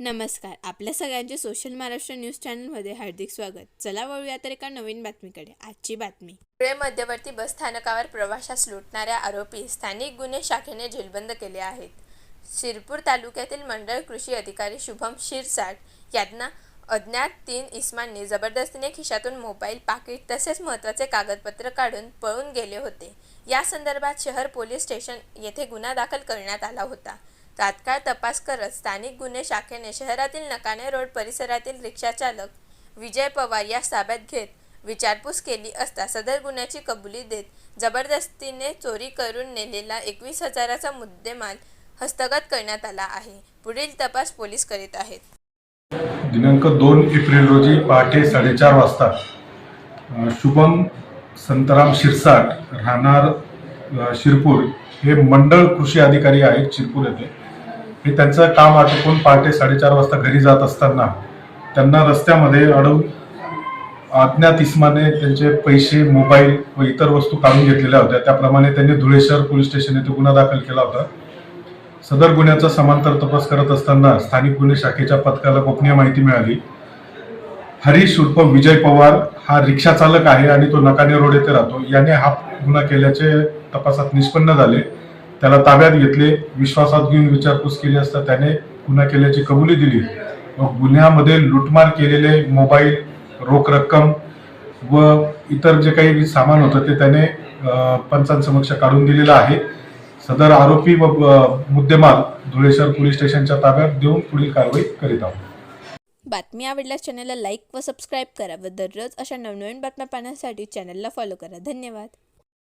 नमस्कार. आपल्या सगळ्यांचे सोशल महाराष्ट्र न्यूज चॅनलमध्ये हार्दिक स्वागत. चला वळूया तर एका नवीन बातमीकडे. आजची बातमी. धुळे मध्यवर्ती बस स्थानकावर प्रवाशास लुटणाऱ्या आरोपी स्थानिक गुन्हे शाखेने जेलबंद केले आहेत. शिरपूर तालुक्यातील मंडळ कृषी अधिकारी शुभम शिरसाट यांना अज्ञात 3 इसमांनी जबरदस्तीने खिशातून मोबाईल, पाकिट तसेच महत्त्वाचे कागदपत्र काढून पळून गेले होते. या संदर्भात शहर पोलीस स्टेशन येथे गुन्हा दाखल करण्यात आला होता. तात्काळ तपास करत स्थानिक गुन्हे शाखेने शहरातील नकाने रोड परिसरातील रिक्षाचालक विजय पवार यास ताब्यात घेत विचारपूस केली असता सदर गुन्ह्याची कबुली देत जबरदस्तीने चोरी करून नेलेला 21,000चा मुद्देमाल हस्तगत करण्यात आला आहे. पुढील तपास पोलीस करीत आहेत. दिनांक 2 एप्रिल रोजी पहाटे 4:30 वाजता शुभम संतराम शिरसाट राहणार शिरपूर हे मंडळ कृषी अधिकारी आहेत शिरपूर येथे. हे त्यांचं काम आटोपून पहाटे 4:30 वाजता घरी जात असताना त्यांना रस्त्यामध्ये अडवून अज्ञात इसमाने त्यांचे पैसे, मोबाईल व इतर वस्तू काढून घेतलेल्या होत्या. त्याप्रमाणे त्यांनी धुळे शहर पोलीस स्टेशन येथे गुन्हा दाखल केला होता. सदर गुन्ह्याचा समांतर तपास करत असताना स्थानिक गुन्हे शाखेच्या पथकाला गोपनीय माहिती मिळाली. हरीश उर्फ विजय पवार हा रिक्षा चालक आहे आणि तो नकाने रोड येथे राहतो. याने हा गुन्हा केल्याचे तपासात निष्पन्न झाले. त्याला ताब्यात घेतले. विश्वासात घेऊन विचारपूस केली असता त्याने गुन्हा केल्याची कबुली दिली व गुन्ह्यामध्ये लुटमार केलेले मोबाईल, रोख रक्कम व इतर जे काही सामान होतं ते त्याने पंचांसमक्ष काढून दिलेलं आहे. सदर आरोपी व मुद्देमाल धुळे शहर पोलीस स्टेशनच्या ताब्यात देऊन पुढील कारवाई करीत आहोत. बातमी आवडल्यास चॅनलला लाईक व सबस्क्राईब करा व दररोज अशा नवनवीन बातम्या पाहण्यासाठी चॅनलला फॉलो करा. धन्यवाद.